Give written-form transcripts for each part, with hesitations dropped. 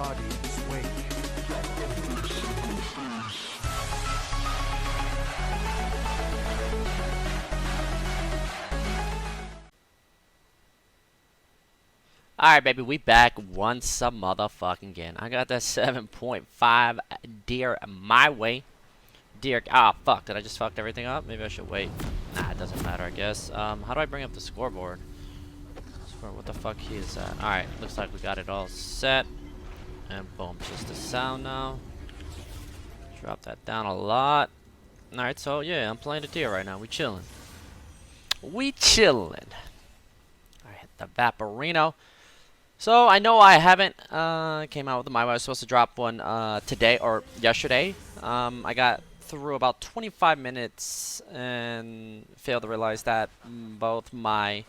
body sway. Alright, baby, we back once a motherfucking again. I got that 7.5 deer my way. Deer. Ah, fuck. Did I just fuck everything up? Maybe I should wait. Nah, it doesn't matter, I guess. How do I bring up the scoreboard? What the fuck key is that? Alright, looks like we got it all set. And boom, just the sound now. Drop that down a lot. Alright, so yeah, I'm playing the deer right now. We chilling. We chilling. I hit the Vaporino. So I know I haven't came out with my. I was supposed to drop one today or yesterday. I got through about 25 minutes and failed to realize that both my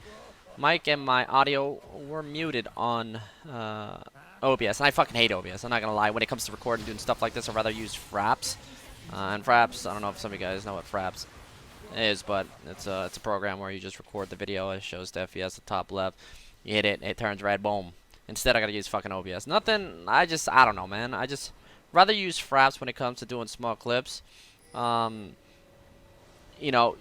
mic and my audio were muted on OBS. And I fucking hate OBS. I'm not gonna lie. When it comes to recording and doing stuff like this, I'd rather use Fraps. And Fraps, I don't know if some of you guys know what Fraps is, but it's a program where you just record the video. It shows the FPS at the top left. You hit it, it turns red, boom. Instead, I gotta use fucking OBS. Nothing, I don't know, man. I just rather use Fraps when it comes to doing small clips. You know,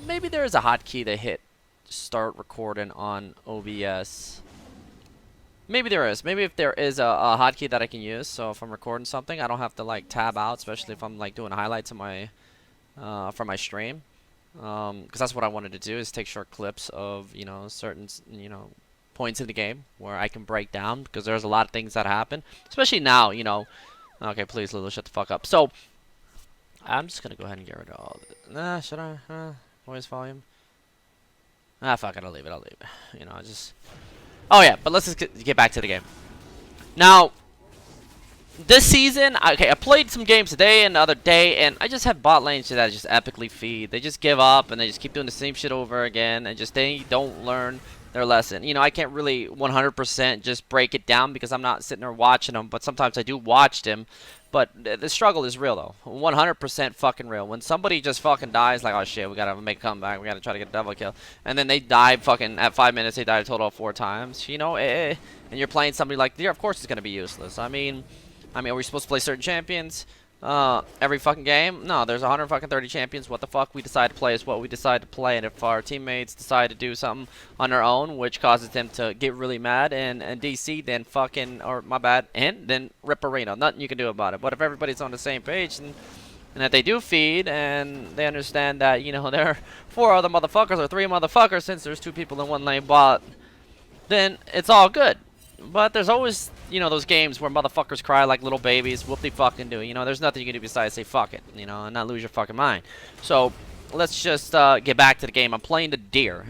maybe there is a hotkey to hit start recording on OBS. Maybe there is. Maybe if there is a hotkey that I can use, so if I'm recording something, I don't have to, like, tab out, especially if I'm, like, doing highlights of my, for my stream. Because that's what I wanted to do, is take short clips of, you know, certain, you know, points in the game where I can break down, because there's a lot of things that happen, especially now, you know. Okay, please, Lulu, shut the fuck up. So, I'm just gonna go ahead and get rid of all this. Nah, should I? Voice volume? Ah, fuck it, I'll leave it, You know, oh yeah, but let's just get back to the game. Now, this season, okay, I played some games today and the other day, and I just have bot lanes that just epically feed. They just give up, and they just keep doing the same shit over again, and just they don't learn their lesson. You know, I can't really 100% just break it down because I'm not sitting there watching them, but sometimes I do watch them. But the struggle is real, though. 100% fucking real. When somebody just fucking dies, like, oh shit, we gotta make a comeback, we gotta try to get a double kill, and then they die fucking at 5 minutes, they died a total of 4 times, you know, and you're playing somebody like Godyr, of course it's gonna be useless. I mean, are we supposed to play certain champions every fucking game? No, there's 130 champions. What the fuck we decide to play is what we decide to play, and if our teammates decide to do something on their own, which causes them to get really mad and DC, then fucking, or my bad, and then rip arena. Nothing you can do about it. But if everybody's on the same page, and that they do feed, and they understand that, you know, there are 4 other motherfuckers or 3 motherfuckers, since there's 2 people in 1 lane bot, then it's all good. But there's always, you know, those games where motherfuckers cry like little babies. Whoop they fucking do. You know, there's nothing you can do besides say fuck it, you know, and not lose your fucking mind. So let's just get back to the game. I'm playing the deer.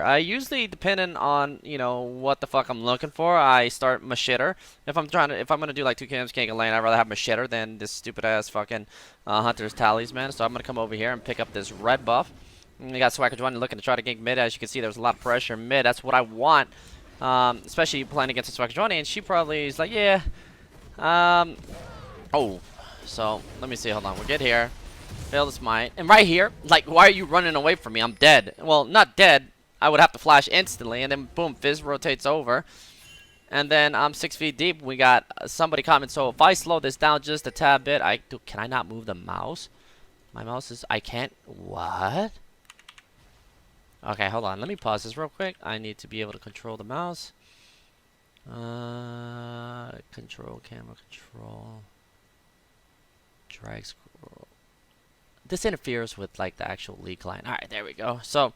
I usually, depending on, you know, what the fuck I'm looking for, I start my shitter. If I'm gonna do like 2 cams king and lane, I'd rather have my shitter than this stupid ass fucking hunter's talisman. So I'm gonna come over here and pick up this red buff. And we got SirhcEz looking to try to gank mid. As you can see, there's a lot of pressure mid. That's what I want. Especially playing against SirhcEz, and she probably is like, yeah. Oh, so let me see. Hold on, we'll get here. Fail this might, and right here, like, why are you running away from me? I'm dead. Well, not dead. I would have to flash instantly, and then boom, Fizz rotates over, and then I'm 6 feet deep. We got somebody coming. So if I slow this down just a tad bit, can I not move the mouse? My mouse is. I can't. What? Okay, hold on. Let me pause this real quick. I need to be able to control the mouse. Control, camera control. Drag scroll. This interferes with, like, the actual league client. Alright, there we go. So,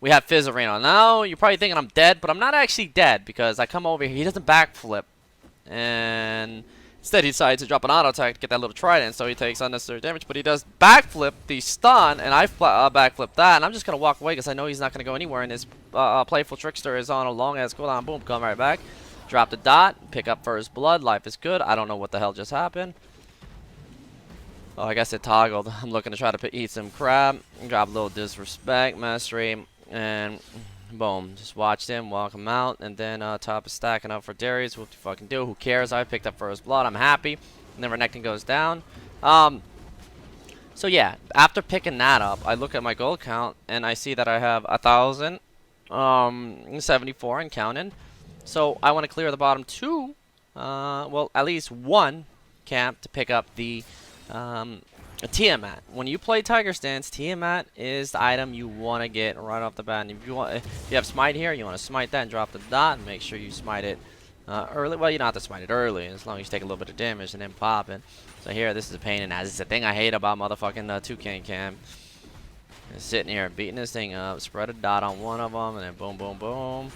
we have Fizz Arena. Now, you're probably thinking I'm dead, but I'm not actually dead because I come over here. He doesn't backflip. And instead, he decides to drop an auto attack to get that little trident, so he takes unnecessary damage. But he does backflip the stun, and I backflip that, and I'm just going to walk away because I know he's not going to go anywhere, and his playful trickster is on a long-ass cooldown. Boom, come right back. Drop the dot, pick up first blood. Life is good. I don't know what the hell just happened. Oh, I guess it toggled. I'm looking to try to eat some crab. Drop a little disrespect, mastery, and boom, just watched him, walk him out, and then top is stacking up for Darius. What do you fucking do? Who cares? I picked up first blood. I'm happy. And then Renekton goes down. So yeah, after picking that up, I look at my gold count, and I see that I have 1,074 and counting. So I want to clear the bottom 2, well, at least 1 camp to pick up the Tiamat. When you play Tiger Stance, Tiamat is the item you want to get right off the bat. And if you have smite here, you want to smite that and drop the dot and make sure you smite it early. Well, you don't have to smite it early as long as you take a little bit of damage and then pop it. So here, this is a pain in the ass. This is the thing I hate about motherfucking Toucan camp. Just sitting here beating this thing up, spread a dot on one of them, and then boom, boom, boom.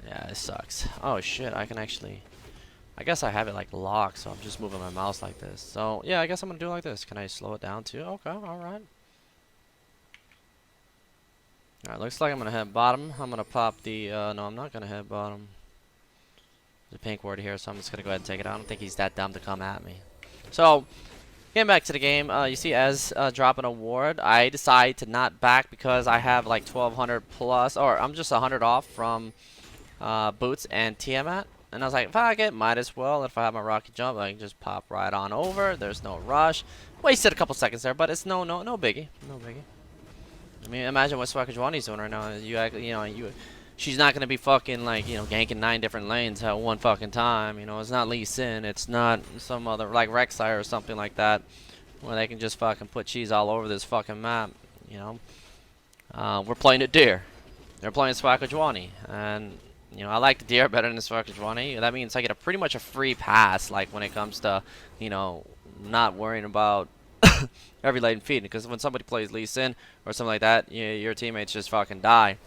Yeah, it sucks. Oh shit, I can actually... I guess I have it like locked, so I'm just moving my mouse like this. So yeah, I guess I'm gonna do it like this. Can I slow it down too? Okay, alright. Alright, looks like I'm gonna head bottom. I'm gonna pop the, no, I'm not gonna head bottom. There's a pink ward here, so I'm just gonna go ahead and take it out. I don't think he's that dumb to come at me. So, getting back to the game, you see Ez dropping a ward. I decide to not back because I have like 1200 plus, or I'm just 100 off from Boots and Tiamat. And I was like, fuck it, might as well. If I have my rocket jump, I can just pop right on over. There's no rush. Wasted a couple seconds there, but it's no biggie. No biggie. I mean, imagine what SirhcEz doing right now. She's not gonna be fucking like, ganking 9 different lanes at one fucking time. It's not Lee Sin. It's not some other like HAIRLINE or something like that, where they can just fucking put cheese all over this fucking map. We're playing UDYR. They're playing SirhcEz, and I like the UDYR better than the SirhcEz. That means I get pretty much a free pass, like when it comes to, not worrying about every lane feed. Because when somebody plays Lee Sin or something like that, your teammates just fucking die.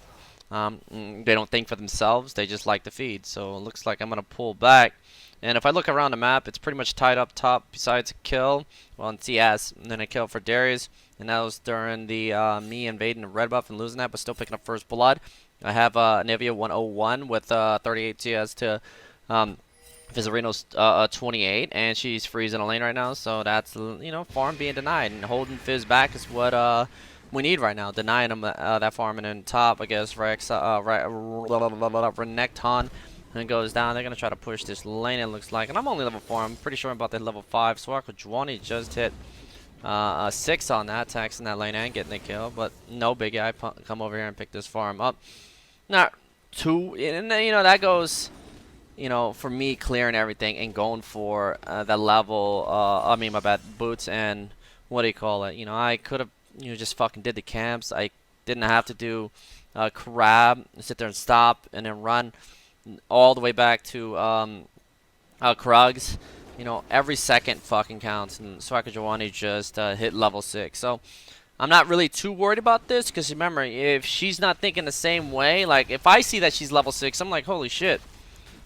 They don't think for themselves. They just like the feed. So it looks like I'm gonna pull back. And if I look around the map, it's pretty much tied up top. Besides a kill, well, in CS, and then a kill for Darius, and that was during the me invading the red buff and losing that, but still picking up first blood. I have Nivea 101 with 38 CS to Fizzarino's 28, and she's freezing a lane right now. So that's farm being denied, and holding Fizz back is what we need right now. Denying him that farm, and then top, I guess Renekton. And goes down. They're gonna try to push this lane, it looks like. And I'm only level 4. I'm pretty sure I'm about to hit level 5. SirhcEz just hit a 6 on that, taxing that lane and getting the kill. But no biggie. I come over here and pick this farm up. Not too, and then, that goes, for me clearing everything and going for the level. I mean, my bad, Boots and what do you call it? I could have, just fucking did the camps. I didn't have to do crab, sit there and stop, and then run all the way back to Krugs. Every second fucking counts, and SirhcEz just hit level 6. So I'm not really too worried about this, because remember, if she's not thinking the same way, like if I see that she's level 6, I'm like, holy shit,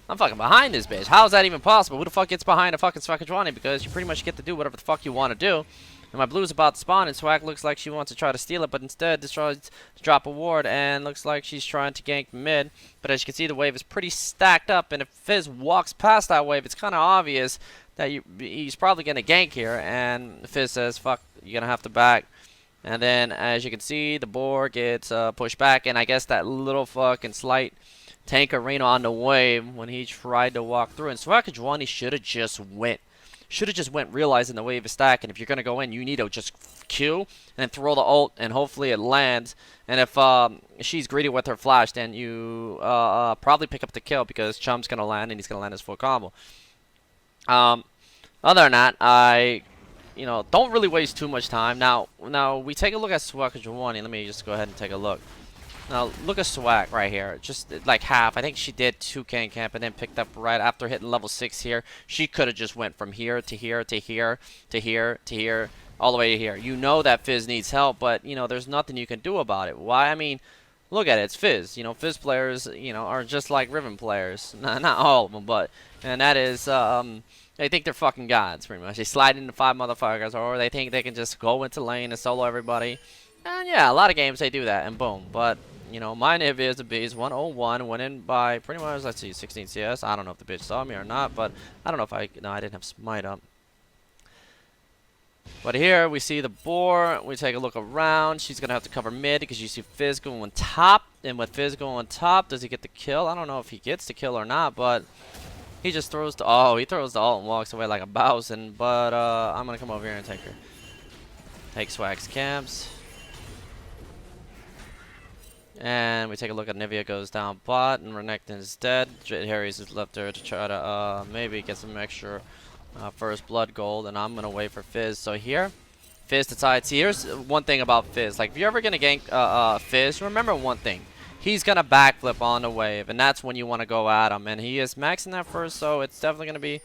I'm fucking behind this bitch. How is that even possible? Who the fuck gets behind a fucking SirhcEz? Because you pretty much get to do whatever the fuck you want to do. And my blue's about to spawn, and Swag looks like she wants to try to steal it, but instead decides to drop a ward, and looks like she's trying to gank mid. But as you can see, the wave is pretty stacked up, and if Fizz walks past that wave, it's kind of obvious that he's probably going to gank here, and Fizz says, fuck, you're going to have to back. And then, as you can see, the board gets pushed back, and I guess that little fucking slight tank arena on the wave when he tried to walk through, and SirhcEz should have just went. Realizing the wave is stacked, and if you're going to go in, you need to just Q and then throw the ult, and hopefully it lands. And if she's greedy with her flash, then you probably pick up the kill, because Chum's going to land, and he's going to land his full combo. Other than that, I don't really waste too much time. Now we take a look at SirhcEz. Let me just go ahead and take a look. Now, look at Swag right here. Just like half. I think she did 2 can camp and then picked up right after hitting level 6 here. She could have just went from here to here to here to here to here, all the way to here. That Fizz needs help, but, there's nothing you can do about it. Why? I mean, look at it. It's Fizz. Fizz players, are just like Riven players. Not all of them, but. And that is, they think they're fucking gods, pretty much. They slide into 5 motherfuckers, or they think they can just go into lane and solo everybody. And, yeah, a lot of games they do that, and boom. But. My Nivea is a beast. 101 went in by pretty much, let's see, 16 CS. I don't know if the bitch saw me or not, but I don't know if no, I didn't have smite up. But here we see the boar. We take a look around. She's going to have to cover mid, because you see Fizz going top. And with Fizz going top, does he get the kill? I don't know if he gets the kill or not, but he just throws the, he throws the ult and walks away like a Bowsen. But I'm going to come over here and take her. Take Swag's camps. And we take a look at Nivea goes down bot, and Renekton is dead. Harry's is left there to try to maybe get some extra first blood gold, and I'm gonna wait for Fizz. So here, Fizz decides. Here's one thing about Fizz. Like, if you're ever gonna gank Fizz, remember one thing. He's gonna backflip on the wave, and that's when you want to go at him. And he is maxing that first, so it's definitely gonna be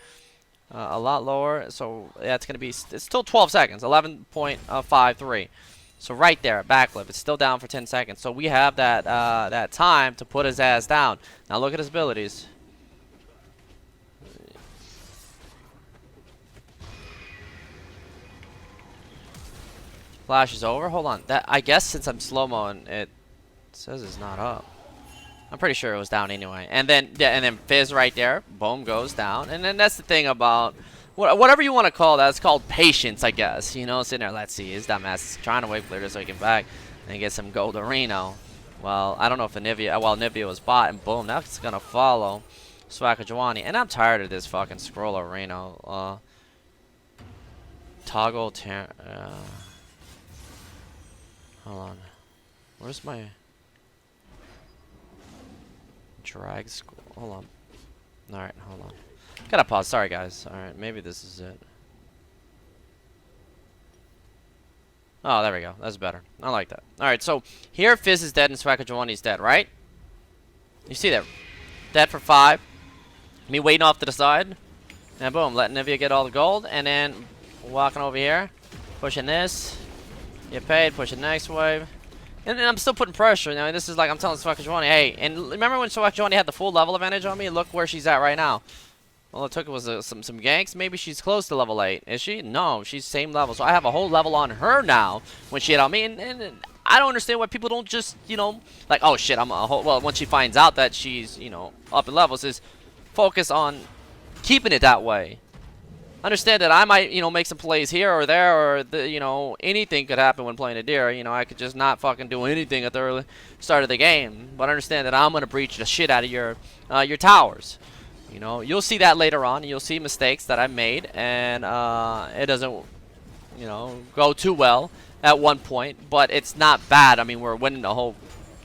a lot lower. So yeah, it's gonna be. It's still 12 seconds, 11.53. So right there, backflip. It's still down for 10 seconds. So we have that that time to put his ass down. Now look at his abilities. Flash is over. Hold on. That, I guess since I'm slow-mo and it says it's not up. I'm pretty sure it was down anyway. And then Fizz right there. Boom, goes down. And then that's the thing about whatever you want to call that. It's called patience, I guess. You know, sitting there. Let's see. His dumbass is trying to wait clear this so he can back and get some Godyr. Well, I don't know if Nivea. Well, Nivea was bot, and boom, that's gonna follow SirhcEz. And I'm tired of this fucking scroll arena. Toggle. Hold on. Where's my drag school? Hold on. Alright, hold on. Gotta pause. Sorry, guys. Alright, maybe this is it. Oh, there we go. That's better. I like that. Alright, so here Fizz is dead and SirhcEz is dead, right? You see that? Dead for 5. Me waiting off to the side. And boom, letting Nivea get all the gold. And then walking over here. Pushing this. Get paid, push the next wave. And then I'm still putting pressure. You know, this is like I'm telling SirhcEz, hey, and remember when SirhcEz had the full level advantage on me? Look where she's at right now. All it took was some ganks. Maybe she's close to level 8. Is she? No, she's same level. So I have a whole level on her now when she hit on me. And I don't understand why people don't just, you know, like, oh shit, I'm a whole, well, once she finds out that she's, you know, up in levels, is focus on keeping it that way. Understand that I might, you know, make some plays here or there, or you know, anything could happen when playing UDYR. You know, I could just not fucking do anything at the early start of the game. But understand that I'm gonna breach the shit out of your towers. You know, you'll see that later on. You'll see mistakes that I made, and it doesn't, you know, go too well at one point. But it's not bad. I mean, we're winning the whole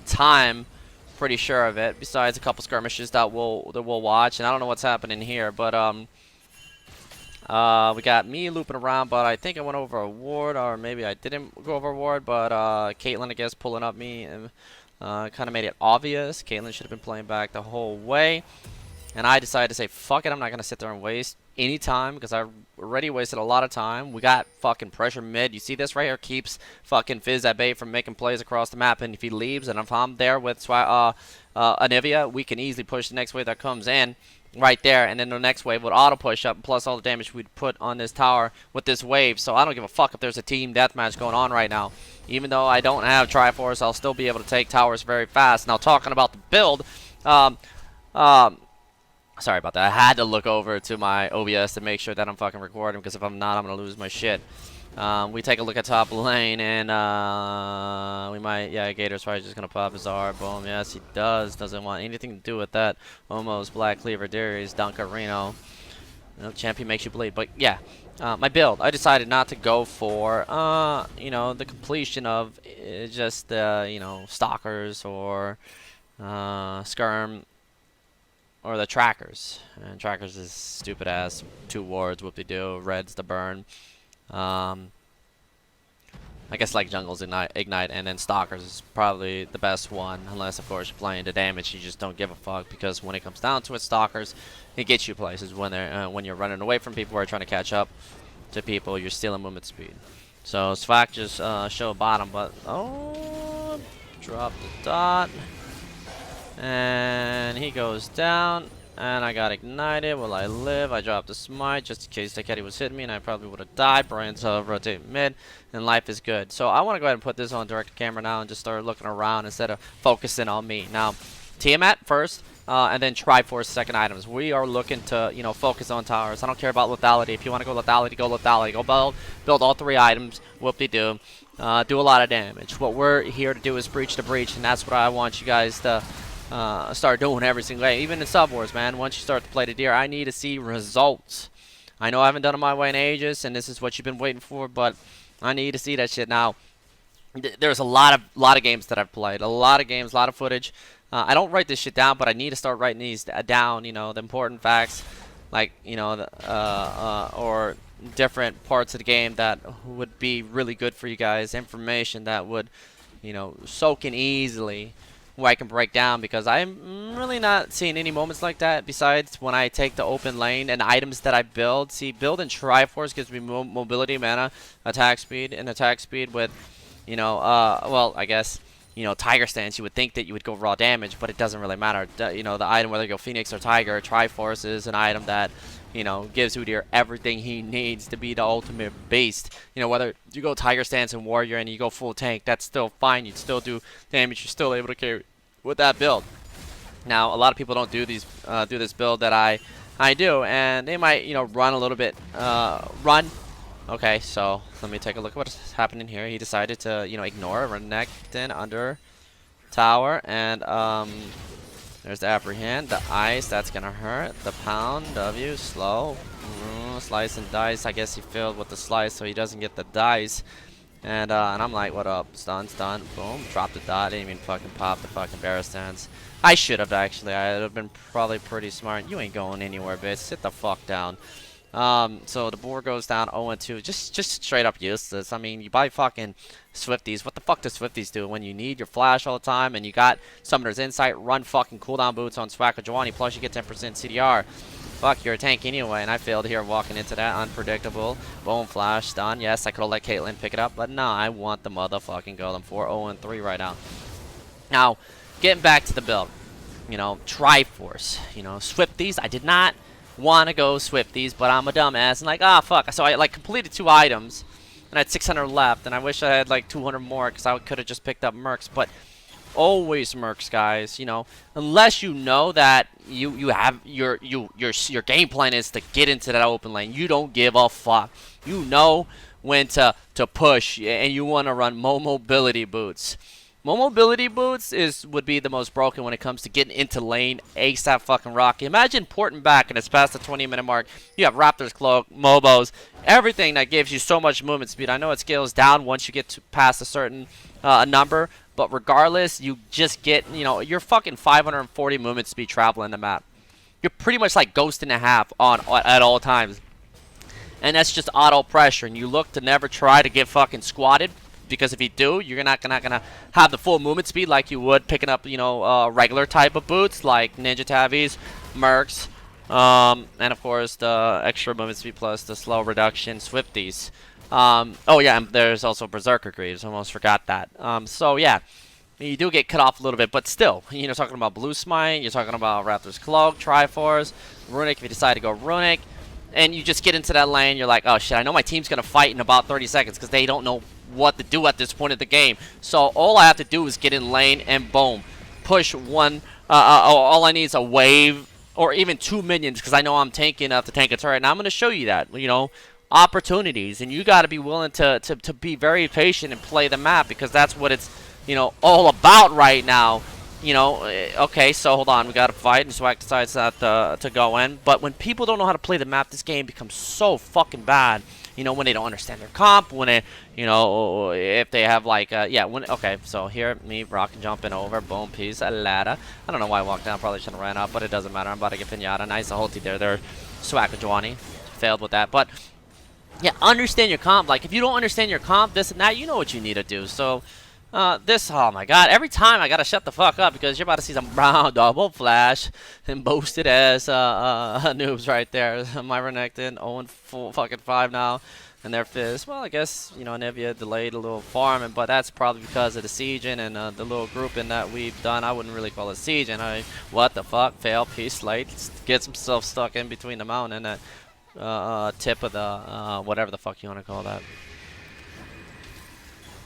time. Pretty sure of it. Besides a couple skirmishes that we'll watch, and I don't know what's happening here, but we got me looping around, but I think I went over a ward, or maybe I didn't go over a ward, but Caitlyn, I guess, pulling up me and kind of made it obvious. Caitlyn should have been playing back the whole way, and I decided to say, fuck it, I'm not going to sit there and waste any time, because I already wasted a lot of time. We got fucking pressure mid. You see this right here keeps fucking Fizz at bay from making plays across the map, and if he leaves, and if I'm there with Nivea, we can easily push the next wave that comes in. Right there, and then the next wave would auto push up, plus all the damage we'd put on this tower with this wave. So I don't give a fuck if there's a team deathmatch going on right now. Even though I don't have Triforce, I'll still be able to take towers very fast. Now, talking about the build, sorry about that. I had to look over to my OBS to make sure that I'm fucking recording, because if I'm not, I'm gonna lose my shit. We take a look at top lane, and we might, yeah, Godyr's probably just gonna pop his R. Boom, yes, he does. Doesn't want anything to do with that. Almost Black Cleaver Darius, Dunkarino. No, champion makes you bleed. But yeah, my build, I decided not to go for, you know, the completion of just, you know, stalkers or skirm. Or the trackers. And trackers is stupid ass. 2 wards, whoop-de-doo. Red's the burn. I guess like jungle's ignite, and then stalkers is probably the best one, unless of course you're playing the damage. You just don't give a fuck, because when it comes down to it, stalkers, it gets you places when they're when you're running away from people or trying to catch up to people. You're stealing movement speed. So SirhcEz just show bottom, but oh, drop the dot. And he goes down, and I got ignited. Will I live? I dropped the smite just in case Takedi was hitting me, and I probably would have died. Brian's rotate mid, and life is good. So I want to go ahead and put this on direct camera now and just start looking around instead of focusing on me. Now, Tiamat first, and then Triforce second items. We are looking to, you know, focus on towers. I don't care about lethality. If you want to go lethality, go lethality. Go build all 3 items. Whoop-de-doo. Do a lot of damage. What we're here to do is breach the breach, and that's what I want you guys to start doing every single day. Even in Sub Wars, man, once you start to play the UDYR, I need to see results. I know I haven't done it my way in ages, and this is what you've been waiting for, but I need to see that shit. Now, There's a lot of games that I've played, a lot of games, a lot of footage. I don't write this shit down, but I need to start writing these down. You know, the important facts, like or different parts of the game that would be really good for you guys. Information that would, soak in easily, where I can break down, because I'm really not seeing any moments like that besides when I take the open lane and items that I build. See, build and Triforce gives me mobility, mana, attack speed, and attack speed with, well, I guess, Tiger Stance, you would think that you would go raw damage, but it doesn't really matter. The item, whether you go Phoenix or Tiger, Triforce is an item that, gives UDYR everything he needs to be the ultimate beast. Whether you go Tiger Stance and Warrior and you go full tank, that's still fine. You'd still do damage. You're still able to carry with that build. Now, a lot of people don't do this build that I do, and they might, run a little bit, Okay, so let me take a look at what's happening here. He decided to, ignore Renekton under tower, and there's the apprehend, the ice, that's gonna hurt. The pound, W, slow, slice and dice. I guess he failed with the slice, so he doesn't get the dice. And I'm like, what up? Stun, boom, drop the dot. Didn't even fucking pop the fucking barrier stance. I should have actually. I'd have been probably pretty smart. You ain't going anywhere, bitch. Sit the fuck down. So the board goes down 0-2. Just straight up useless. I mean, you buy fucking Swifties. What the fuck does Swifties do when you need your flash all the time and you got Summoner's Insight, run fucking cooldown boots on SirhcEz, plus you get 10% CDR. Fuck, you're a tank anyway, and I failed here walking into that. Unpredictable. Boom, flash, stun. Yes, I could have let Caitlyn pick it up, but no, I want the motherfucking golem for 0-3 right now. Now, getting back to the build. Triforce. Swifties. I did not want to go Swifties, but I'm a dumbass and like, fuck. So I completed 2 items and I had 600 left, and I wish I had like 200 more because I could have just picked up Mercs. But always Mercs, guys. Unless you know that you have your game plan is to get into that open lane. You don't give a fuck. You know when to push, and you want to run mobility boots. Mobility boots would be the most broken when it comes to getting into lane ASAP fucking Rocky. Imagine porting back and it's past the 20-minute mark. You have Raptor's Cloak, Mobos, everything that gives you so much movement speed. I know it scales down once you get past a certain number, but regardless, you just get, you're fucking 540 movement speed traveling the map. You're pretty much like Ghost and a half at all times. And that's just auto pressure, and you look to never try to get fucking squatted. Because if you do, you're not gonna have the full movement speed like you would picking up, regular type of boots like Ninja Tabbies, Mercs, and of course the extra movement speed plus the slow reduction Swifties. Oh yeah, and there's also Berserker Greaves. Almost forgot that. So yeah, you do get cut off a little bit, but still, talking about Blue Smite, you're talking about Raptor's Cloak, Triforce, Runic if you decide to go Runic, and you just get into that lane. You're like, oh shit, I know my team's gonna fight in about 30 seconds because they don't know what to do at this point of the game. So all I have to do is get in lane and boom, push one. All I need is a wave or even 2 minions because I know I'm tanky enough to tank a turret. And I'm going to show you that, opportunities. And you got to be willing to be very patient and play the map because that's what it's, all about right now. Okay, so hold on, we got to fight, and Swag decides not to go in. But when people don't know how to play the map, this game becomes so fucking bad. When they don't understand their comp, when they, if they have like, okay, so here, me rock and jumping over, boom, piece, a ladder. I don't know why I walked down, probably should have ran up, but it doesn't matter. I'm about to get Pinata. Nice, a ulti there, SirhcEz, failed with that. But, yeah, understand your comp. Like, if you don't understand your comp, this and that, you know what you need to do. So, oh my god, every time I gotta shut the fuck up because you're about to see some brown double flash and boosted as noobs right there. My Renekton 0-5 now, and their Fizz. Well, I guess, Nivea delayed a little farming, but that's probably because of the sieging and the little grouping that we've done. I wouldn't really call it sieging. What the fuck? Fail, piece late, gets himself stuck in between the mountain and that tip of the, whatever the fuck you want to call that.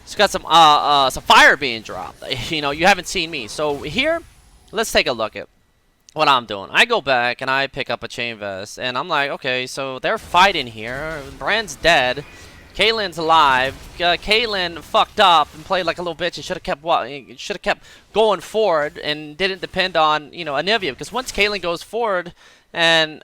It's got some fire being dropped. You haven't seen me. So here, let's take a look at what I'm doing. I go back and I pick up a chain vest, and I'm like, okay, so they're fighting here. Brand's dead. Caitlyn's alive. Caitlyn fucked up and played like a little bitch and should have kept going forward and didn't depend on, you know, Anivia, because once Caitlyn goes forward,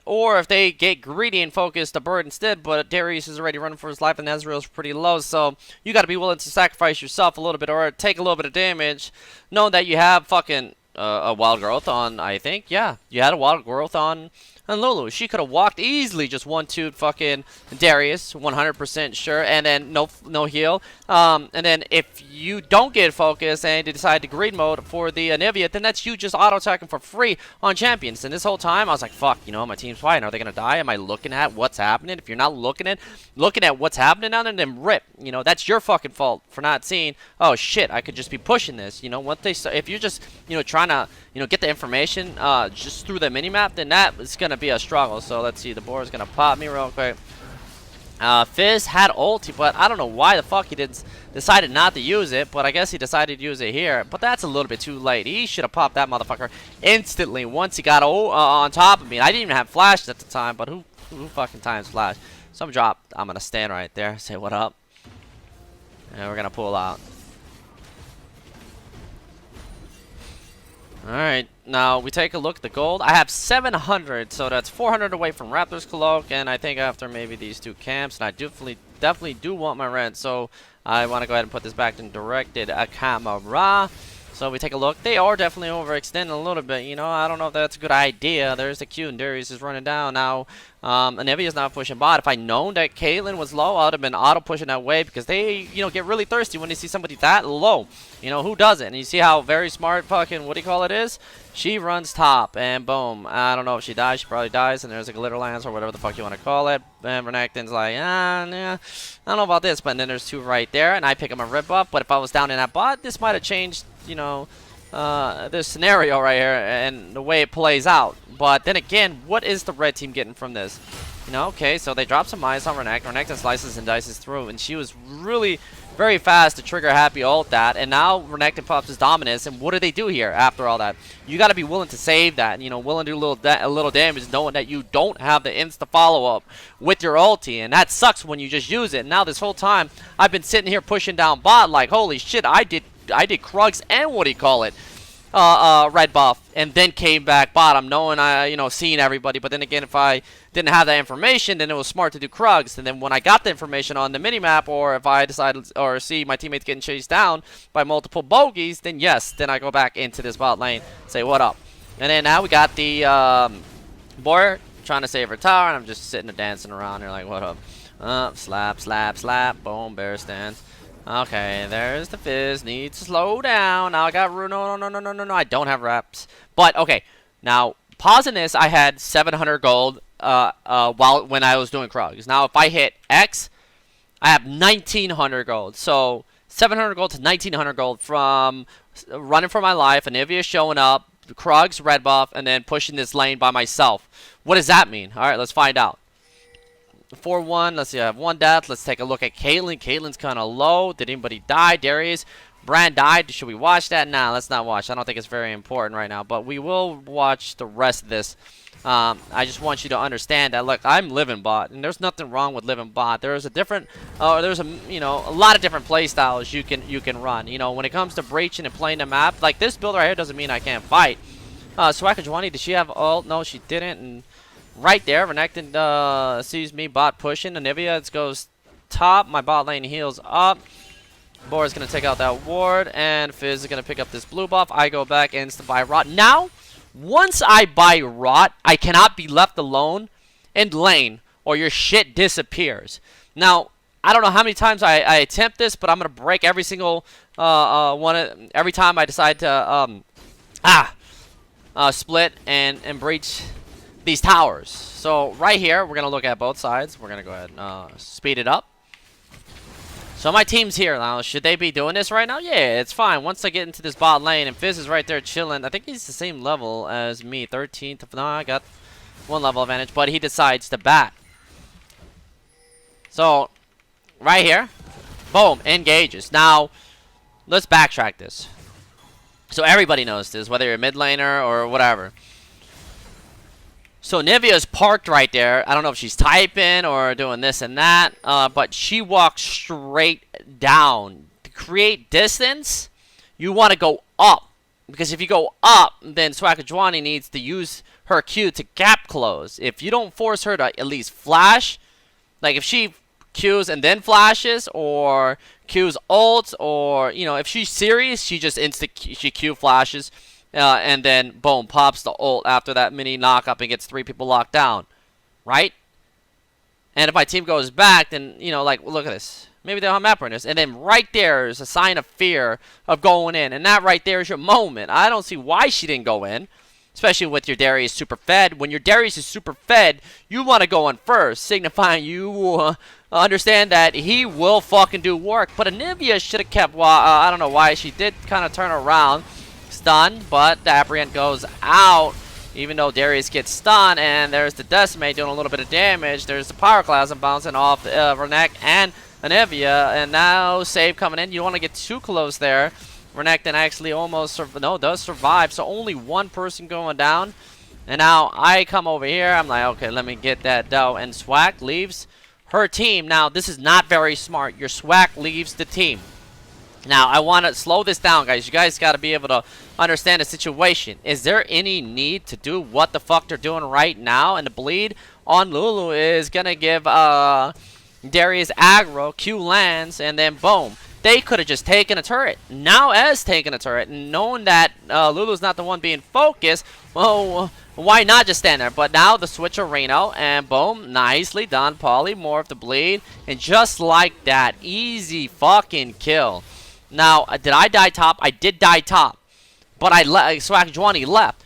or if they get greedy and focus the bird instead, but Darius is already running for his life and Ezreal's pretty low, so you got to be willing to sacrifice yourself a little bit or take a little bit of damage, knowing that you have fucking a wild growth on, I think, yeah, you had a wild growth on Lulu. She could have walked easily, just 1-2'd fucking Darius, 100% sure, and then no heal. And then if you don't get focused and you decide to greed mode for the Anivia, then that's you just auto-attacking for free on champions. And this whole time, I was like, fuck, you know, my team's fighting. Are they gonna die? Am I looking at what's happening? If you're not looking at what's happening down there, then rip. You know, that's your fucking fault for not seeing, oh shit, I could just be pushing this. You know, once they start, if you're just, you know, trying to, you know, get the information just through the minimap, then that is gonna be a struggle. So let's see, the board is gonna pop me real quick. Fizz had ulti, but I don't know why the fuck he decided not to use it, but I guess he decided to use it here. But that's a little bit too late. He should have popped that motherfucker instantly once he got on top of me. I didn't even have flash at the time, but who fucking times flash? So I'm gonna stand right there, say what up, and we're gonna pull out. Alright, now we take a look at the gold. I have 700, so that's 400 away from Raptor's Cloak, and I think after maybe these two camps, and I definitely do want my red, so I want to go ahead and put this back in directed camera. So we take a look. They are definitely overextending a little bit, you know. I don't know if that's a good idea. There's the Q, and Darius is running down now. Anivia is not pushing bot. If I known that Caitlyn was low, I would have been auto pushing that way, because they, you know, get really thirsty when they see somebody that low. You know, who doesn't? And you see how very smart fucking, what do you call it is? She runs top, and boom. I don't know if she dies. She probably dies, and there's a glitter lance or whatever the fuck you want to call it. And Renekton's like, yeah, I don't know about this. But then there's two right there, and I pick up a rip buff. But if I was down in that bot, this might have changed, you know, this scenario right here and the way it plays out. But then again, what is the red team getting from this? You know, okay, so they drop some mines on Renekton. Renekton slices and dices through, and she was really very fast to trigger happy ult that, and now Renekton pops his dominance, and what do they do here after all that? You got to be willing to save that, and, you know, willing to do a little damage, knowing that you don't have the insta follow-up with your ulti, and that sucks when you just use it. And now this whole time, I've been sitting here pushing down bot like, holy shit, I did Krugs and what do you call it? Red buff, and then came back bottom, knowing you know, seeing everybody. But then again, if I didn't have that information, then it was smart to do Krugs. And then when I got the information on the minimap, or if I decided or see my teammates getting chased down by multiple bogeys, then yes, then I go back into this bot lane, say what up. And then now we got the boy trying to save her tower, and I'm just sitting there dancing around here like, what up? Slap, slap, slap, boom, bear stance. Okay, there's the Fizz. Needs to slow down. Now I got no. I don't have reps. But okay, now pausing this, I had 700 gold when I was doing Krugs. Now if I hit X, I have 1900 gold. So 700 gold to 1900 gold from running for my life. Anivia showing up, Krugs, red buff, and then pushing this lane by myself. What does that mean? All right, let's find out. 4-1. Let's see. I have one death. Let's take a look at Caitlyn. Caitlyn's kind of low. Did anybody die? Darius. Brand died. Should we watch that? Nah, let's not watch. I don't think it's very important right now. But we will watch the rest of this. I just want you to understand that, look, I'm living bot, and there's nothing wrong with living bot. There's a different, you know, a lot of different play styles you can run. You know, when it comes to breaching and playing the map, like this build right here doesn't mean I can't fight. SirhcEz, did she have ult? No, she didn't. And right there, Renekton sees me bot pushing. Anivia goes top. My bot lane heals up. Boar is going to take out that ward, and Fizz is going to pick up this blue buff. I go back and buy Rot. Now, once I buy Rot, I cannot be left alone in lane, or your shit disappears. Now, I don't know how many times I attempt this, but I'm going to break every single one every time I decide to split and breach these towers. So right here, we're going to look at both sides. We're going to go ahead and speed it up. So my team's here now. Should they be doing this right now? Yeah, it's fine. Once I get into this bot lane, and Fizz is right there chilling. I think he's the same level as me, 13th. No, I got one level advantage, but he decides to bat. So right here, boom, engages. Now let's backtrack this, so everybody knows this, whether you're a mid laner or whatever. So Nivea's parked right there. I don't know if she's typing or doing this and that, but she walks straight down. To create distance, you want to go up. Because if you go up, then SirhcEz needs to use her Q to gap close. If you don't force her to at least flash, like if she Qs and then flashes, or Qs ults, or, you know, if she's serious, she just she Q flashes, and then boom, pops the ult after that mini knock up and gets 3 people locked down, right? And if my team goes back, then, you know, like, look at this. Maybe they'll have map awareness. And then right there is a sign of fear of going in. And that right there is your moment. I don't see why she didn't go in. Especially with your Darius super fed. When your Darius is super fed, you want to go in first. Signifying you understand that he will fucking do work. But Anivia should have kept... I don't know why. She did kind of turn around. Stunned. But the Apprehend goes out. Even though Darius gets stunned, and there's the Decimate doing a little bit of damage. There's the Pyroclasm bouncing off Vernek and Anivia, and now save coming in. You don't want to get too close there. Vernek then actually almost does survive, so only one person going down. And now I come over here. I'm like, okay, let me get that dough. And Swag leaves her team. Now, this is not very smart. Your Swag leaves the team. Now, I want to slow this down, guys. You guys got to be able to understand the situation. Is there any need to do what the fuck they're doing right now? And the bleed on Lulu is going to give Darius aggro, Q lands, and then boom. They could have just taken a turret. Now, as taking a turret, knowing that Lulu's not the one being focused, well, why not just stand there? But now the switch of Reno, and boom, nicely done. Polly, more of the bleed, and just like that, easy fucking kill. Now, did I die top? I did die top. But SirhcEz left.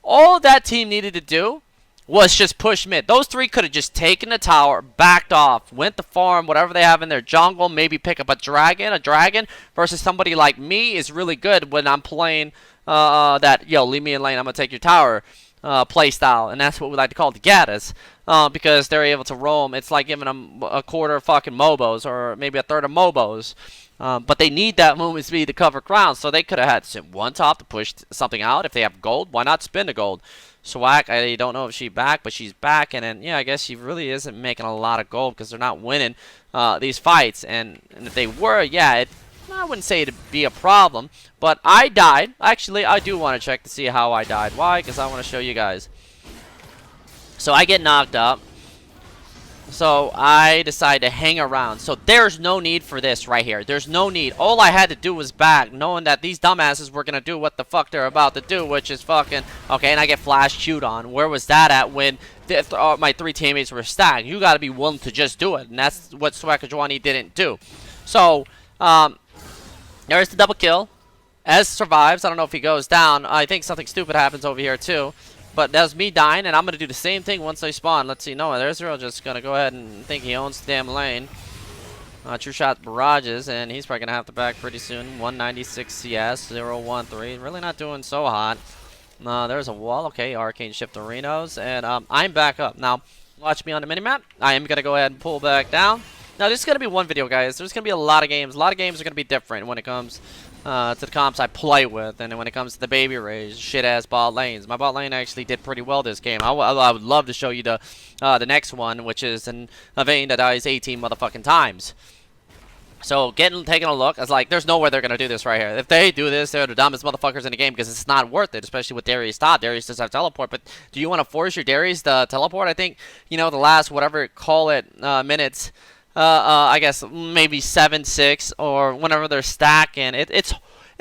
All that team needed to do was just push mid. Those 3 could have just taken the tower, backed off, went to farm, whatever they have in their jungle, maybe pick up a dragon. A dragon versus somebody like me is really good when I'm playing that, yo, leave me in lane, I'm going to take your tower play style. And that's what we like to call the Gaddis. Because they're able to roam. It's like giving them a quarter of fucking Mobos, or maybe a third of Mobos. But they need that movement speed to cover ground, so they could have had one top to push something out. If they have gold, why not spin the gold? Swag, I don't know if she's back, but she's back, and then, yeah, I guess she really isn't making a lot of gold because they're not winning these fights. And if they were, yeah, I wouldn't say it'd be a problem, but I died. Actually, I do want to check to see how I died. Why? Because I want to show you guys. So I get knocked up. So I decide to hang around. So there's no need for this right here. There's no need. All I had to do was back, knowing that these dumbasses were going to do what the fuck they're about to do, which is fucking... Okay, and I get flash queued on. Where was that at when my 3 teammates were stacked? You got to be willing to just do it. And that's what SirhcEz didn't do. So, there's the double kill. Ez survives. I don't know if he goes down. I think something stupid happens over here, too. But that was me dying, and I'm going to do the same thing once they spawn. Let's see. No, there's Zero just going to go ahead and think he owns the damn lane. True shot barrages, and he's probably going to have to back pretty soon. 196 CS, 013. Really not doing so hot. There's a wall. Okay, Arcane Shift Arenos, and I'm back up. Now, watch me on the minimap. I am going to go ahead and pull back down. Now, this is going to be one video, guys. There's going to be a lot of games. A lot of games are going to be different when it comes to the comps I play with, and then when it comes to the baby rays, shit-ass bot lanes. My bot lane actually did pretty well this game. I would love to show you the next one, which is a Vayne that dies 18 motherfucking times. So, taking a look, I was like, there's no way they're going to do this right here. If they do this, they're the dumbest motherfuckers in the game because it's not worth it, especially with Darius top. Darius does have teleport, but do you want to force your Darius to teleport? I think, you know, the last, whatever, call it, minutes, I guess maybe 7, 6, or whenever they're stacking. It's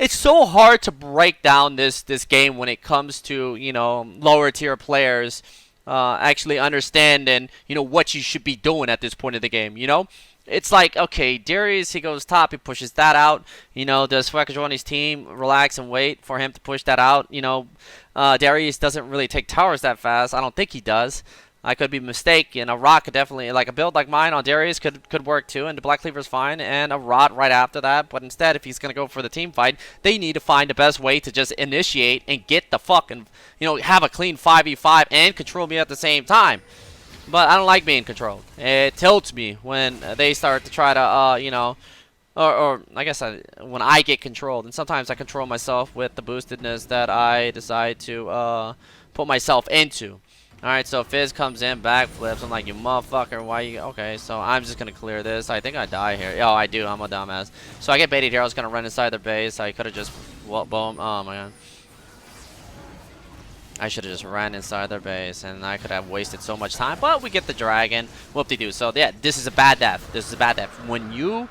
so hard to break down this game when it comes to, you know, lower tier players actually understanding, you know, what you should be doing at this point of the game, you know? It's like, okay, Darius, he goes top, he pushes that out. You know, does SirhcEz's team relax and wait for him to push that out? You know, Darius doesn't really take towers that fast. I don't think he does. I could be mistaken. A Rot could definitely, like a build like mine on Darius could work too, and the Black Cleaver's fine, and a Rot right after that. But instead, if he's going to go for the team fight, they need to find the best way to just initiate and get the fucking, you know, have a clean 5v5 and control me at the same time. But I don't like being controlled. It tilts me when they start to try to, you know, or I guess when I get controlled. And sometimes I control myself with the boostedness that I decide to put myself into. Alright, so Fizz comes in, backflips. I'm like, you motherfucker, why you... Okay, so I'm just gonna clear this. I think I die here. Oh, I do. I'm a dumbass. So I get baited here. I was gonna run inside their base. I could have just... Well, boom. Oh, my god. I should have just ran inside their base, and I could have wasted so much time. But we get the dragon. Whoop-de-doo. So, yeah, this is a bad death. This is a bad death. When you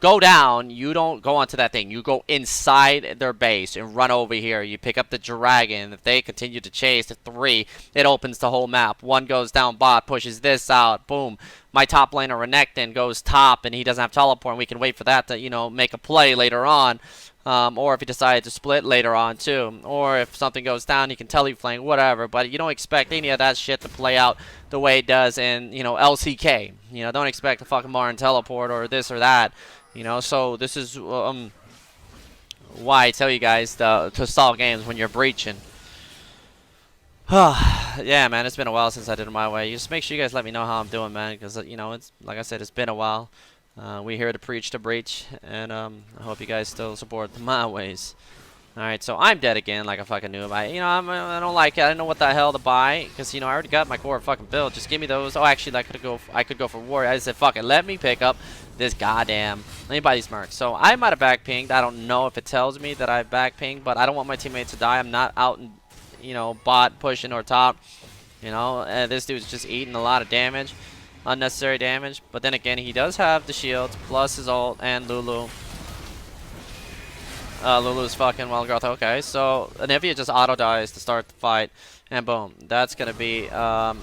go down, you don't go onto that thing. You go inside their base and run over here. You pick up the dragon. If they continue to chase to 3, it opens the whole map. 1 goes down bot, pushes this out. Boom. My top laner, Renekton, goes top, and he doesn't have teleport, and we can wait for that to, you know, make a play later on. Or if he decided to split later on, too. Or if something goes down, he can teleflame, whatever. But you don't expect any of that shit to play out the way it does in, you know, LCK. You know, don't expect a fucking Martin teleport or this or that. You know, so this is why I tell you guys to stall games when you're breaching. Yeah, man, it's been a while since I did it my way. Just make sure you guys let me know how I'm doing, man, because, you know, it's like I said, it's been a while. We here to preach to breach, and I hope you guys still support my ways. Alright, so I'm dead again like a fucking noob. I don't like it. I don't know what the hell to buy, because, you know, I already got my core fucking build. Just give me those. Oh, actually, I could go for warrior. I said, fuck it, let me pick up this goddamn. Let me buy these mercs. So I might have back pinged. I don't know if it tells me that I back pinged, but I don't want my teammates to die. I'm not out in, you know, bot pushing or top. You know, this dude's just eating a lot of damage, unnecessary damage. But then again, he does have the shields plus his ult and Lulu. Lulu's fucking wild growth. Okay, so Anivia just auto dies to start the fight, and boom, that's gonna be a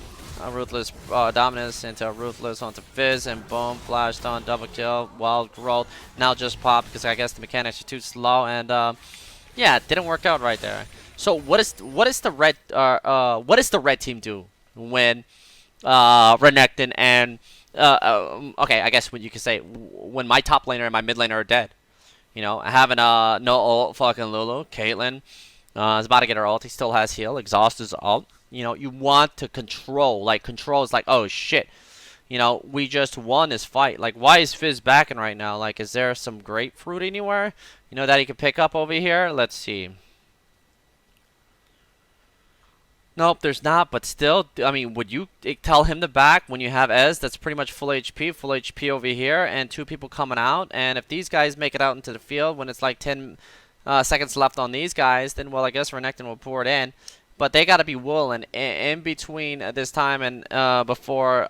ruthless dominance into a ruthless onto Fizz, and boom, flash stun, double kill, wild growth. Now just pop because I guess the mechanics are too slow, and yeah, it didn't work out right there. So what is the red team do when Renekton and okay, I guess what you could say when my top laner and my mid laner are dead. You know, having no ult fucking Lulu, Caitlyn is about to get her ult. He still has heal. Exhaust is ult. You know, you want to control. Like, control is like, oh shit. You know, we just won this fight. Like, why is Fizz backing right now? Like, is there some grapefruit anywhere? You know, that he can pick up over here? Let's see. Nope, there's not, but still, I mean, would you tell him to back when you have Ez that's pretty much full HP over here, and 2 people coming out? And if these guys make it out into the field when it's like 10 seconds left on these guys, then, well, I guess Renekton will pour it in. But they got to be willing in between this time and before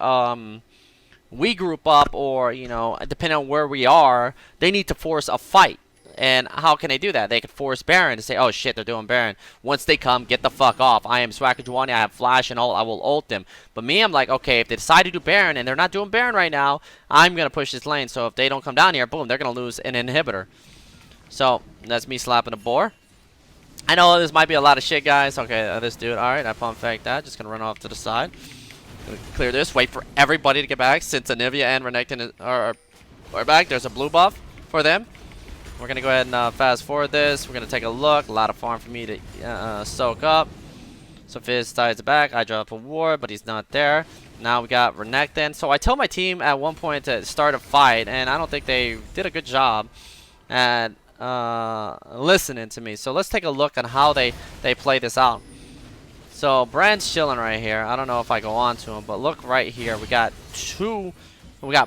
we group up, or, you know, depending on where we are, they need to force a fight. And how can they do that? They could force Baron to say, oh shit, they're doing Baron. Once they come, get the fuck off. I am SirhcEz, I have flash and ult, I will ult them. But me, I'm like, okay, if they decide to do Baron and they're not doing Baron right now, I'm going to push this lane. So if they don't come down here, boom, they're going to lose an inhibitor. So that's me slapping a boar. I know this might be a lot of shit, guys. Okay, this dude, alright, I pump fake that. Just going to run off to the side. Clear this, wait for everybody to get back. Since Anivia and Renekton are back, there's a blue buff for them. We're going to go ahead and fast forward this. We're going to take a look. A lot of farm for me to soak up. So Fizz ties it back. I drop a ward, but he's not there. Now we got Renekton. So I told my team at one point to start a fight, and I don't think they did a good job at listening to me. So let's take a look on how they play this out. So Brand's chilling right here. I don't know if I go on to him, but look right here. We got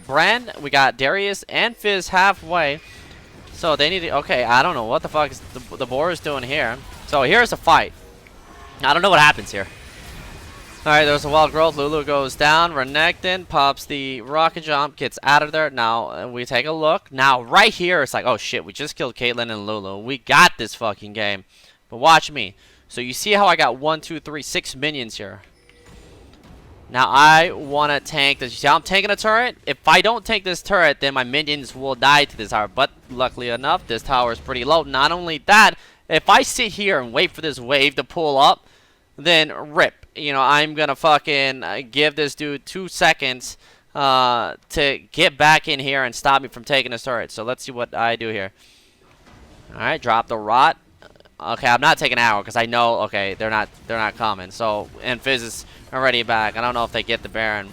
Brand, we got Darius, and Fizz halfway. So they need to, okay, I don't know what the fuck is the boar is doing here. So here's a fight. I don't know what happens here. Alright, there's a wild growth. Lulu goes down. Renekton pops the rocket jump, gets out of there. Now we take a look. Now right here, it's like, oh shit, we just killed Caitlyn and Lulu. We got this fucking game. But watch me. So you see how I got 1, 2, 3, 6 minions here. Now I want to tank this. You see how I'm tanking a turret? If I don't tank this turret, then my minions will die to this tower. But luckily enough, this tower is pretty low. Not only that, if I sit here and wait for this wave to pull up, then rip. You know, I'm going to fucking give this dude 2 seconds to get back in here and stop me from taking this turret. So let's see what I do here. Alright, drop the rot. Okay, I'm not taking arrow because I know, okay, they're not coming. So, and Fizz is already back. I don't know if they get the Baron.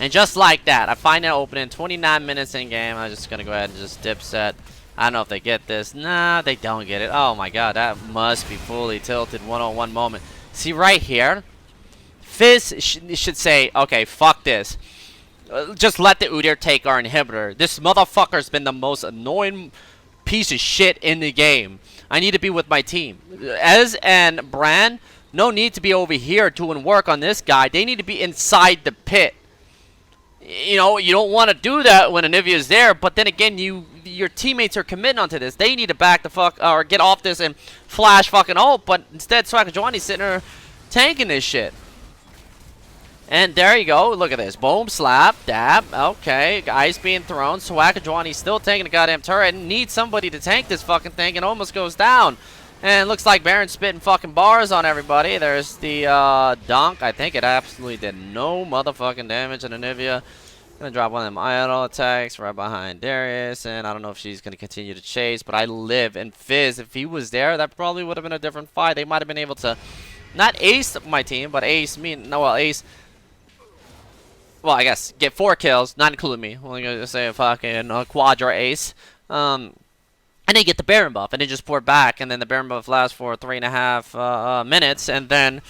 And just like that, I find it opening 29 minutes in game. I'm just going to go ahead and just dip set. I don't know if they get this. Nah, they don't get it. Oh my god, that must be fully tilted 101 moment. See right here, Fizz should say, okay, fuck this. Just let the UDYR take our inhibitor. This motherfucker's been the most annoying piece of shit in the game. I need to be with my team. Ez and Bran, no need to be over here doing work on this guy. They need to be inside the pit. You know, you don't want to do that when Anivia is there, but then again, your teammates are committing onto this. They need to back the fuck, or get off this and flash fucking ult, but instead, SirhcEz's sitting there tanking this shit. And there you go. Look at this. Boom, slap, dab. Okay, ice being thrown. SirhcEz still taking the goddamn turret and needs somebody to tank this fucking thing and almost goes down. And it looks like Baron's spitting fucking bars on everybody. There's the dunk. I think it absolutely did no motherfucking damage on Anivia. Gonna drop one of them idle attacks right behind Darius, and I don't know if she's gonna continue to chase, but I live. And Fizz, if he was there, that probably would have been a different fight. They might have been able to not ace my team, but ace me. No, well, ace. Well, I guess get 4 kills, not including me. We're gonna say a fucking quadra ace. And they get the Baron buff, and they just pour back, and then the Baron buff lasts for 3.5 minutes, and then,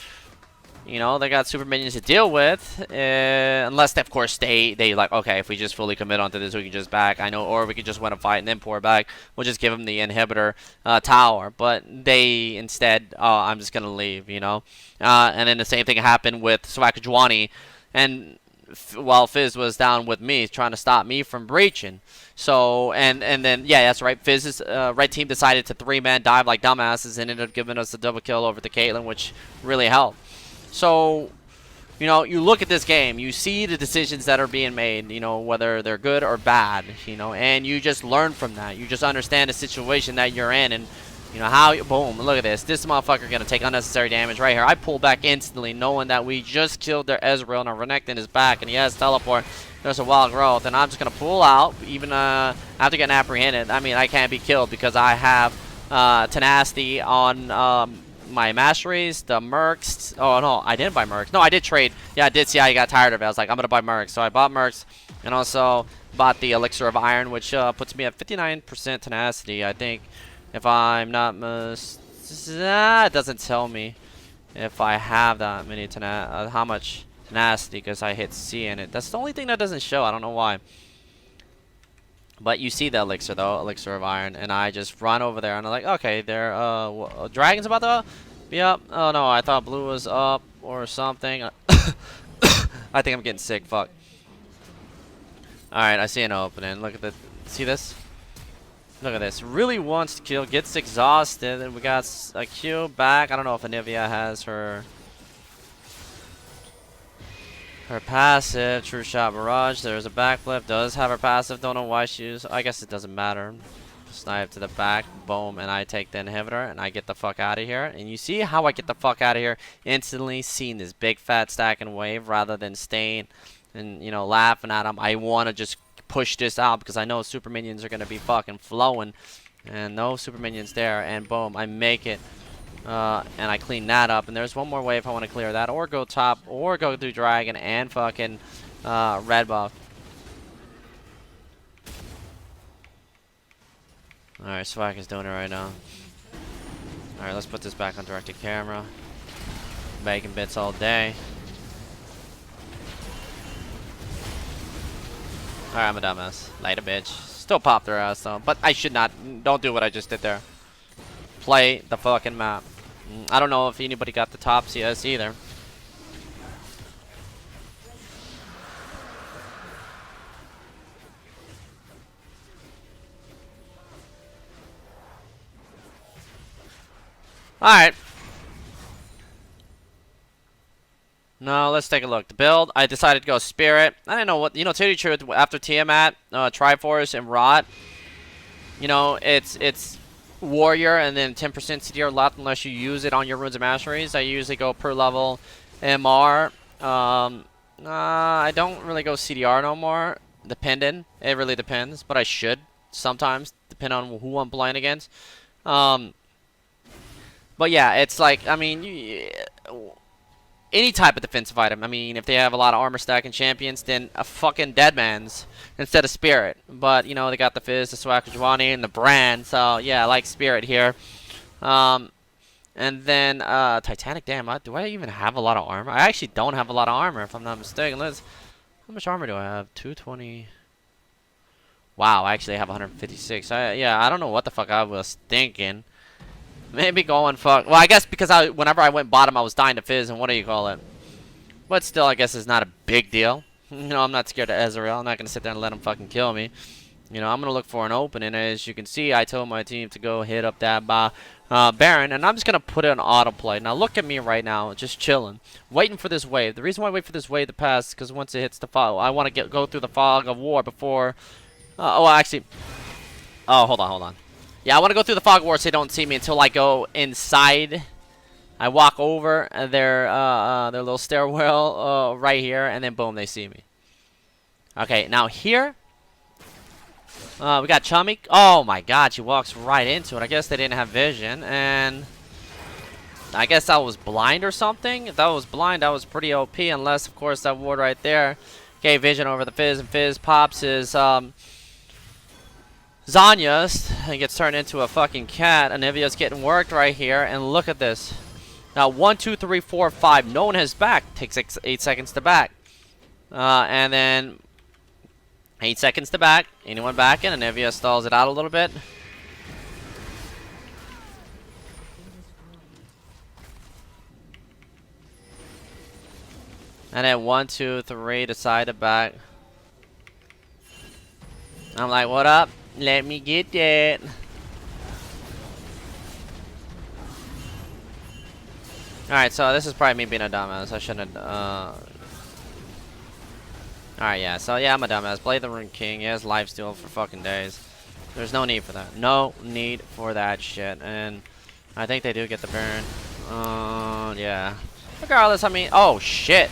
you know, they got super minions to deal with, unless, of course, they like, okay, if we just fully commit onto this, we can just back, I know, or we could just win a fight and then pour back. We'll just give them the inhibitor tower, but they instead, oh, I'm just gonna leave, you know, and then the same thing happened with SirhcEz, and while Fizz was down with me, trying to stop me from breaching. So, and then, yeah, that's right, Fizz's red team decided to 3-man dive like dumbasses and ended up giving us a double kill over to Caitlyn, which really helped. So, you know, you look at this game, you see the decisions that are being made, you know, whether they're good or bad, you know, and you just learn from that. You just understand the situation that you're in, and, you know, how, boom, look at this. This motherfucker gonna take unnecessary damage right here. I pull back instantly, knowing that we just killed their Ezreal, and our Renekton is back, and he has teleport. There's a wild growth, and I'm just gonna pull out, even after getting apprehended. I mean, I can't be killed because I have tenacity on my masteries, the Mercs. Oh, no, I didn't buy Mercs. No, I did trade. Yeah, I did see how you got tired of it. I was like, I'm gonna buy Mercs. So I bought Mercs, and also bought the Elixir of Iron, which puts me at 59% tenacity, I think. If I'm not it doesn't tell me if I have that many how much tenacity, because I hit C in it. That's the only thing that doesn't show. I don't know why. But you see the elixir though, Elixir of Iron, and I just run over there and I'm like, okay, there dragon's about to be up. Oh no, I thought blue was up or something. I think I'm getting sick. Fuck. Alright, I see an opening. Look at the, see this? Look at this. Really wants to kill, gets exhausted, and we got a Q back. I don't know if Anivia has her passive. True Shot Barrage. There's a backflip. Does have her passive. Don't know why she's. I guess it doesn't matter. Snipe to the back. Boom. And I take the inhibitor, and I get the fuck out of here. And you see how I get the fuck out of here? Instantly seeing this big fat stacking wave rather than staying and, you know, laughing at them. I want to just push this out because I know super minions are going to be fucking flowing, and no super minions there, and boom, I make it, and I clean that up. And there's one more way if I want to clear that, or go top, or go through dragon and fucking red buff. Alright, Swag is doing it right now. Alright, let's put this back on directed camera. Making bits all day. Alright, I'm a dumbass. Later, bitch. Still pop their ass though. But I should not. Don't do what I just did there. Play the fucking map. I don't know if anybody got the top CS either. Alright. No, let's take a look. The build, I decided to go Spirit. I didn't know what, you know, to tell you the truth, after Tiamat, Triforce, and Rot, you know, it's Warrior and then 10% CDR left unless you use it on your runes and masteries. I usually go per level MR. I don't really go CDR no more, depending. It really depends, but I should sometimes, depending on who I'm playing against. But yeah, it's like, I mean, any type of defensive item. I mean, if they have a lot of armor stacking champions, then a fucking Deadman's instead of Spirit. But, you know, they got the Fizz, the SirhcEz, and the Brand. So, yeah, I like Spirit here. And then Titanic. Damn, do I even have a lot of armor? I actually don't have a lot of armor, if I'm not mistaken. How much armor do I have? 220. Wow, I actually have 156. Yeah, I don't know what the fuck I was thinking. Maybe going fuck. Well, I guess because whenever I went bottom, I was dying to Fizz, and what do you call it? But still, I guess it's not a big deal. You know, I'm not scared of Ezreal. I'm not gonna sit there and let him fucking kill me. You know, I'm gonna look for an opening. As you can see, I told my team to go hit up that Baron, and I'm just gonna put it on autoplay. Now look at me right now, just chilling, waiting for this wave. The reason why I wait for this wave to pass is because once it hits the fog, I want to go through the fog of war before. Oh, actually. Oh, hold on. Yeah, I want to go through the fog of war so they don't see me until I go inside. I walk over their little stairwell right here, and then boom, they see me. Okay, now here. We got Chummy. Oh my god, she walks right into it. I guess they didn't have vision, and I guess I was blind or something. If that was blind, that was pretty OP, unless, of course, that ward right there gave vision over the Fizz, and Fizz pops his Zanya's and gets turned into a fucking cat. Anivia's getting worked right here, and look at this. Now, 1, 2, 3, 4, 5. No one has back. Takes 8 seconds to back. And then 8 seconds to back. Anyone back in? Anivia stalls it out a little bit. And then 1, 2, 3, decide to back. I'm like, what up? Let me get that. Alright, so this is probably me being a dumbass. I shouldn't have. Alright, yeah. So, yeah, I'm a dumbass. Blade the Rune King. He has lifesteal for fucking days. There's no need for that. No need for that shit. And I think they do get the Baron. Yeah. Regardless, I mean, oh, shit.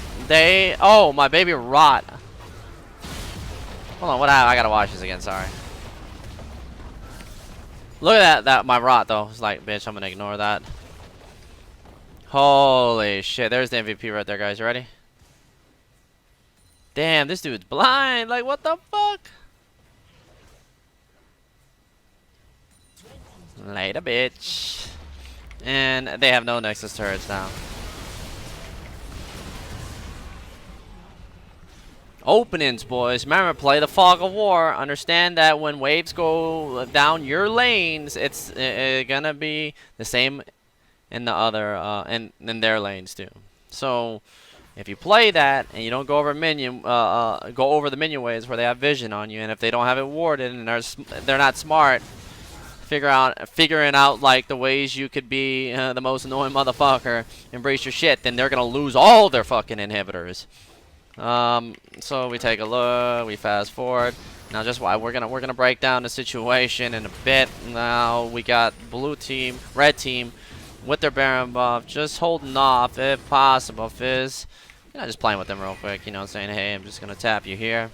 Oh, my baby rot. Hold on, what happened? I gotta watch this again, sorry. Look at that my rot, though. It's like, bitch, I'm gonna ignore that. Holy shit, there's the MVP right there, guys. You ready? Damn, this dude's blind. Like, what the fuck? Later, bitch. And they have no Nexus turrets now. Openings, boys. Remember, play the fog of war. Understand that when waves go down your lanes, it's gonna be the same in the other in their lanes too. So if you play that and you don't go over go over the minion waves where they have vision on you, and if they don't have it warded and they're not smart, figuring out like the ways you could be the most annoying motherfucker, embrace your shit, then they're gonna lose all their fucking inhibitors. So we take a look, we fast forward. Now just why we're gonna break down the situation in a bit. Now we got red team with their Baron buff, just holding off if possible. Fizz, you know, just playing with them real quick, you know, saying, hey, I'm just gonna tap you here.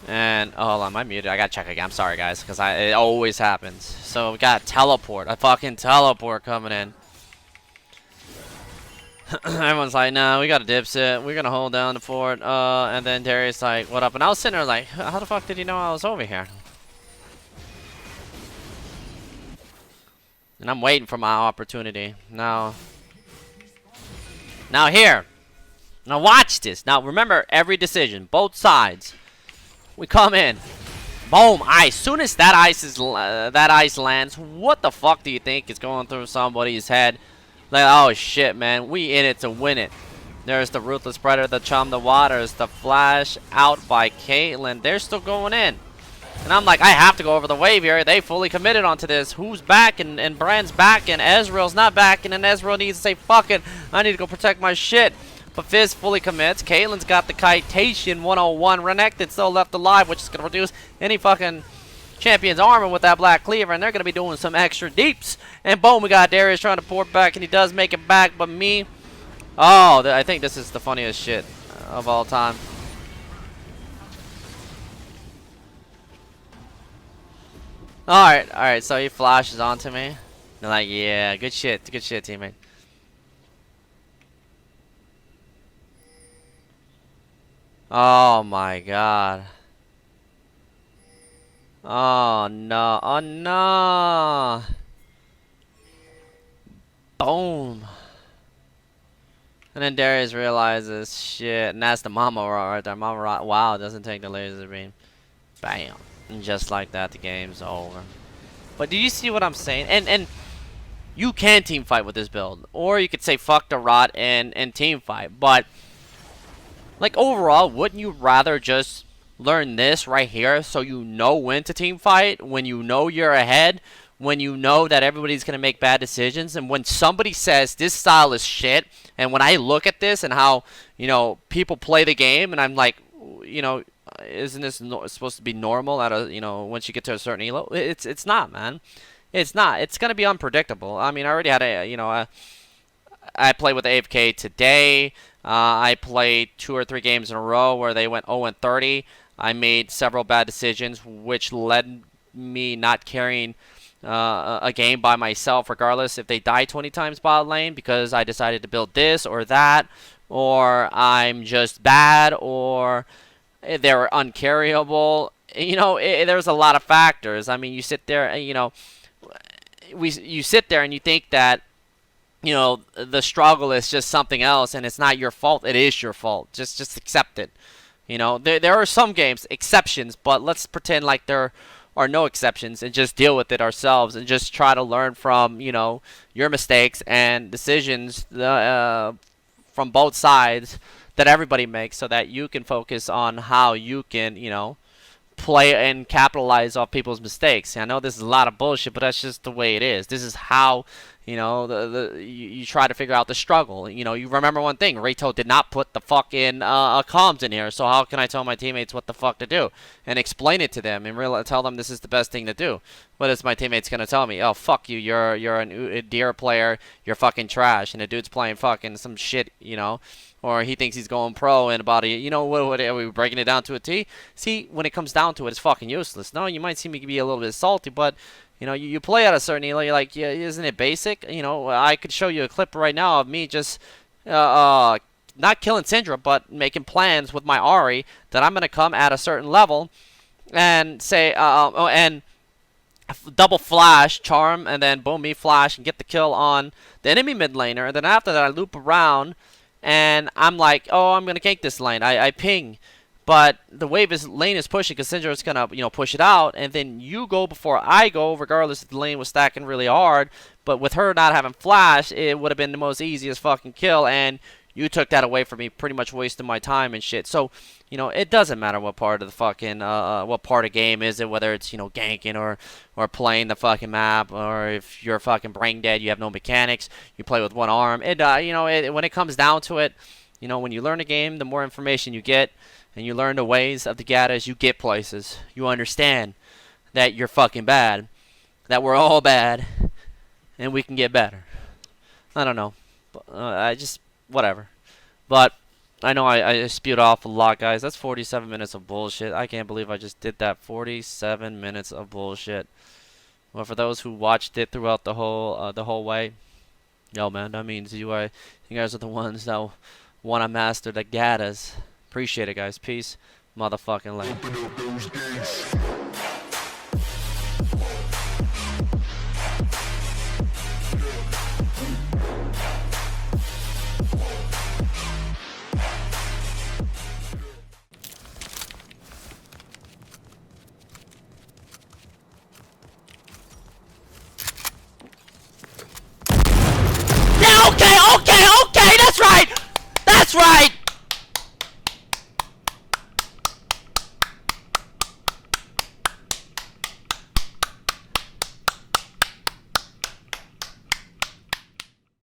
And oh, hold on, I'm muted. I gotta check again. I'm sorry, guys, because it always happens. So we got a fucking teleport coming in. Everyone's like, nah, we got a dipset. We're gonna hold down the fort. And then Darius like, what up? And I was sitting there like, how the fuck did you know I was over here? And I'm waiting for my opportunity. Now here. Now watch this. Now remember every decision, both sides. We come in. Boom, ice. Soon as that ice lands, what the fuck do you think is going through somebody's head? Like, oh shit, man, we in it to win it. There's the Ruthless Predator, the Chum, the Waters, the Flash out by Caitlyn. They're still going in. And I'm like, I have to go over the wave here. They fully committed onto this. Who's back? And Brand's back, and Ezreal's not back, and then Ezreal needs to say, fuck it, I need to go protect my shit. But Fizz fully commits. Caitlyn's got the Citation 101. Renekton still left alive, which is going to reduce any fucking champion's armor with that Black Cleaver, and they're going to be doing some extra deeps. And boom, we got Darius trying to port back, and he does make it back, but me, oh, I think this is the funniest shit of all time. Alright, so he flashes onto me. They're like, yeah, good shit, teammate. Oh my god. Oh no, oh no. Boom. And then Darius realizes, shit, and that's the mama right there. Mama right, wow, doesn't take the laser beam. Bam. And just like that, the game's over. But do you see what I'm saying? And you can team fight with this build. Or you could say fuck the rot and team fight. But, like, overall, wouldn't you rather just learn this right here so you know when to team fight, when you know you're ahead, when you know that everybody's going to make bad decisions, and when somebody says this style is shit, and when I look at this and how, you know, people play the game, and I'm like, you know, isn't this supposed to be normal at a, you know, once you get to a certain elo? It's not, man. It's not. It's going to be unpredictable. I mean, I already had a, you know, I played with AFK today. I played 2 or 3 games in a row where they went 0-30. I made several bad decisions, which led me not carrying a game by myself, regardless if they die 20 times bot lane, because I decided to build this or that, or I'm just bad, or they're uncarryable. You know, there's a lot of factors. I mean, you sit there, you know, you sit there and you think that, you know, the struggle is just something else, and it's not your fault. It is your fault. Just accept it. You know, there are some games, exceptions, but let's pretend like there are no exceptions and just deal with it ourselves and just try to learn from, you know, your mistakes and decisions from both sides that everybody makes, so that you can focus on how you can, you know, play and capitalize off people's mistakes. I know this is a lot of bullshit, but that's just the way it is. This is how, you know, you try to figure out the struggle. You know, you remember one thing, Rayto did not put the fucking comms in here, so how can I tell my teammates what the fuck to do and explain it to them and tell them this is the best thing to do? What is my teammates gonna tell me? Oh, fuck you, you're an UDYR player, you're fucking trash, and the dude's playing fucking some shit, you know, or he thinks he's going pro in about a, you know, what are we breaking it down to a T? See, when it comes down to it, it's fucking useless. No, you might see me be a little bit salty, but you know, you play at a certain elo, you're like, yeah, isn't it basic? You know, I could show you a clip right now of me just not killing Syndra, but making plans with my Ahri that I'm gonna come at a certain level and say, and double flash, charm, and then boom, me flash and get the kill on the enemy mid laner. And then after that, I loop around and I'm like, oh, I'm gonna gank this lane. I ping, but the lane is pushing because Syndra is gonna, you know, push it out, and then you go before I go, regardless if the lane was stacking really hard. But with her not having flash, it would have been the most easiest fucking kill, and you took that away from me, pretty much wasting my time and shit. So, you know, it doesn't matter what part of the fucking, what part of game is it, whether it's, you know, ganking or playing the fucking map, or if you're fucking brain dead, you have no mechanics, you play with one arm. It, you know, when it comes down to it, you know, when you learn a game, the more information you get, and you learn the ways of the Godyrs, you get places. You understand that you're fucking bad, that we're all bad, and we can get better. I don't know. I just, whatever. But I know I spewed off a lot, guys. That's 47 minutes of bullshit. I can't believe I just did that. 47 minutes of bullshit. Well, for those who watched it throughout the whole way, yo, man, that means you guys are the ones that want to master the Godyrs. Appreciate it, guys. Peace, motherfucking lane.